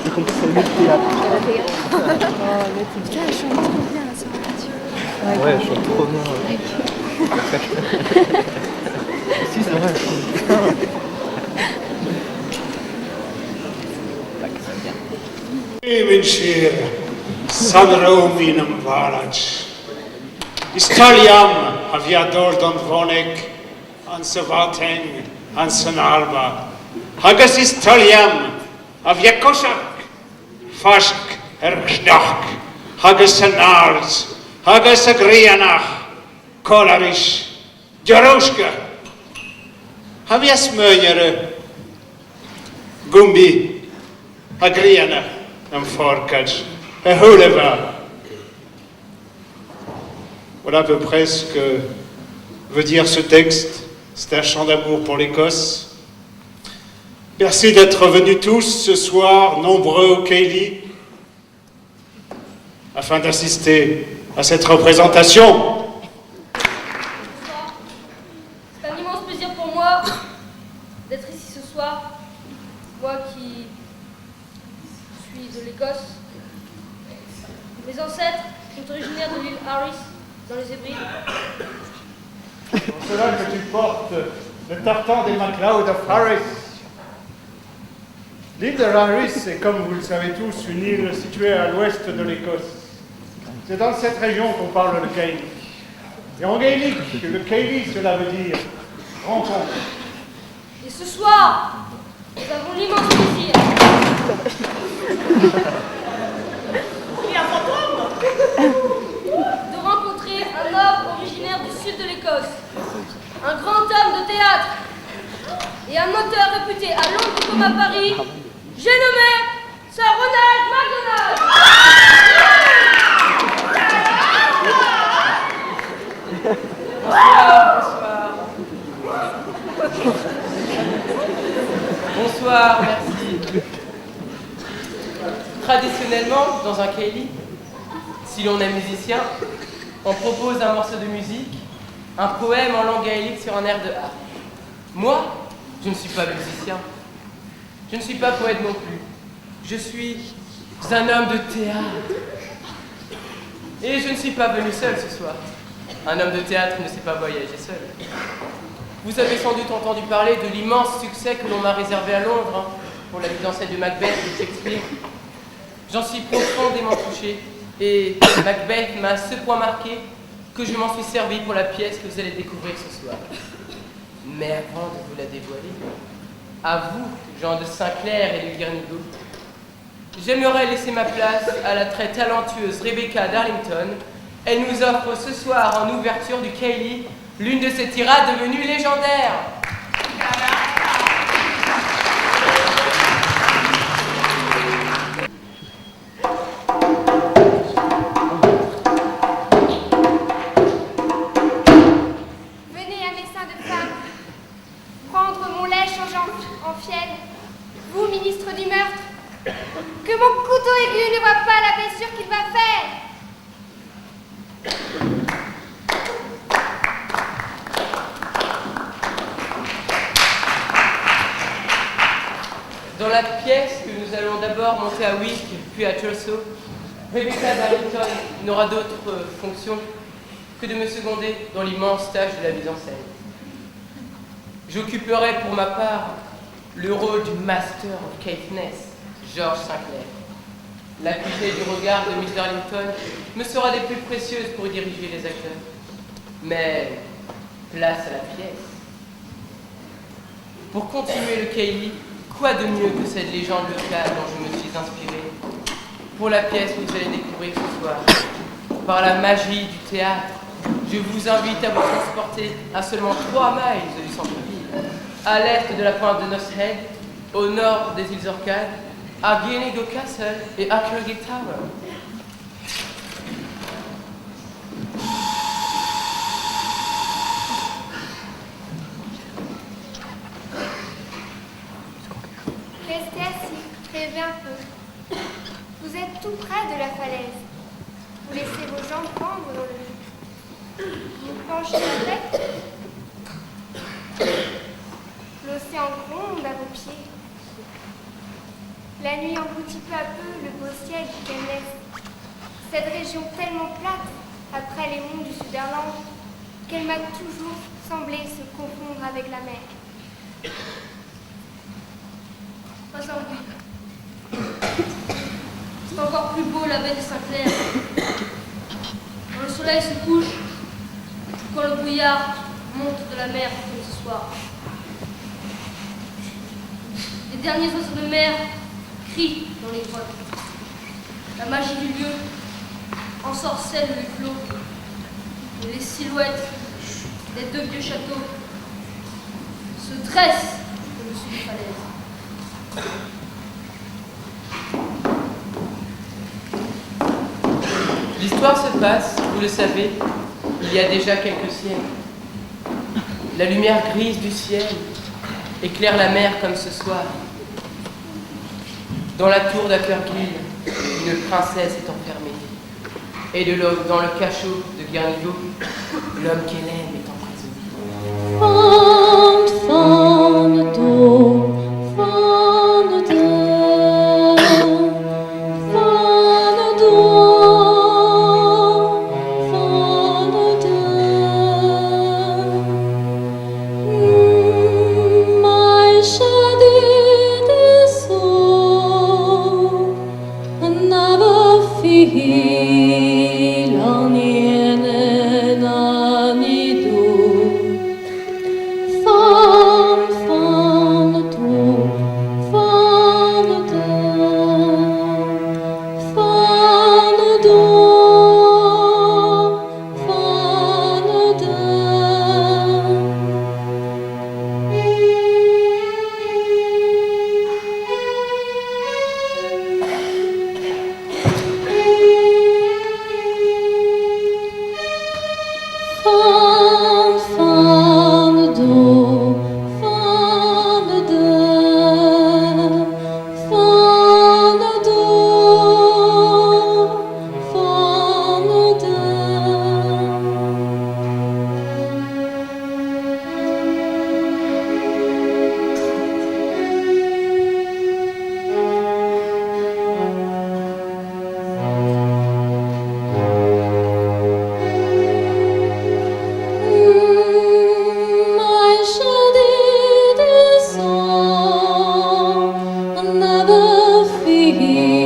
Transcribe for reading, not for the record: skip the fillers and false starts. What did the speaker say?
J'ai compris que c'est le théâtre. Putain, elle chante trop bien sur la radio. Ouais, elle chante trop bien. Si, c'est vrai, elle chante bien. Minshir, Sanromin am Valach. Istaliam, aviador don Vonek, an Savateng, an Sanarba. Hagas Istaliam, aviakosak, Fask, Erknach, Hagas Sanars, Hagas Agrianach, Kolarish, Jaroska. Havias Möjere, Gumbi, Agriana. Voilà à peu près ce que veut dire ce texte. C'est un chant d'amour pour l'Écosse. Merci d'être venus tous ce soir, nombreux au Keighley, afin d'assister à cette représentation. C'est un immense plaisir pour moi d'être ici ce soir. Moi qui de l'Écosse. Mes ancêtres sont originaires de l'île Harris, dans les Hébrides. C'est pour cela que tu portes le tartan des MacLeod of Harris. L'île de Harris est, comme vous le savez tous, une île située à l'ouest de l'Écosse. C'est dans cette région qu'on parle le Keighley. Et en gaélique, le Keighley, cela veut dire rencontre. Et ce soir, nous avons l'immense plaisir de rencontrer un homme originaire du sud de l'Écosse, un grand homme de théâtre et un auteur réputé à Londres comme à Paris. J'ai nommé Sir Ronald McDonald. Bonsoir, merci. Traditionnellement, dans un Keighley, si l'on est musicien, on propose un morceau de musique, un poème en langue gaélique sur un air de harpe. Moi, je ne suis pas musicien. Je ne suis pas poète non plus. Je suis un homme de théâtre. Et je ne suis pas venu seul ce soir. Un homme de théâtre ne sait pas voyager seul. Vous avez sans doute entendu parler de l'immense succès que l'on m'a réservé à Londres pour la mise en scène de Macbeth de Shakespeare. J'en suis profondément touché et Macbeth m'a à ce point marqué que je m'en suis servi pour la pièce que vous allez découvrir ce soir. Mais avant de vous la dévoiler, à vous, Jean de Saint-Clair et de Guernigo, j'aimerais laisser ma place à la très talentueuse Rebecca Darlington. Elle nous offre ce soir en ouverture du Keighley l'une de ses tirades devenues légendaires. Venez à mes seins de femme, prendre mon lait changeant en fiel, vous, ministre du meurtre, que mon couteau aigu ne voit pas la blessure qu'il va faire. Dans la pièce que nous allons d'abord monter à Wick, puis à Thurso, Rebecca Darlington n'aura d'autre fonction que de me seconder dans l'immense tâche de la mise en scène. J'occuperai pour ma part le rôle du Master of Caithness, George Sinclair. L'acuité du regard de Miss Darlington me sera des plus précieuses pour y diriger les acteurs. Mais place à la pièce. Pour continuer le Keighley, quoi de mieux que cette légende locale dont je me suis inspiré pour la pièce que vous allez découvrir ce soir. Par la magie du théâtre, je vous invite à vous transporter à seulement 3 miles du centre-ville, à l'est de la pointe de Notts Head, au nord des îles Orcades, à Guernigo Castle et à Kirkgate Tower. Restez assis, rêvez un peu. Vous êtes tout près de la falaise. Vous laissez vos jambes pendre dans le vide. Vous penchez la tête. L'océan gronde à vos pieds. La nuit engloutit peu à peu le beau ciel qu'elle laisse. Cette région tellement plate, après les monts du Sutherland, qu'elle m'a toujours semblé se confondre avec la mer. Pas un bruit. C'est encore plus beau la baie de Saint-Clair. Quand le soleil se couche, quand le brouillard monte de la mer comme ce soir. Les derniers oiseaux de mer crient dans les grottes. La magie du lieu ensorcelle le huis clos. Et les silhouettes des deux vieux châteaux se dressent au-dessus des falaises. L'histoire se passe, vous le savez, il y a déjà quelques siècles. La lumière grise du ciel éclaire la mer comme ce soir. Dans la tour d'Uppergill, une princesse est enfermée. Et dans le cachot de Guernigo, l'homme qu'elle aime est emprisonné. Another feel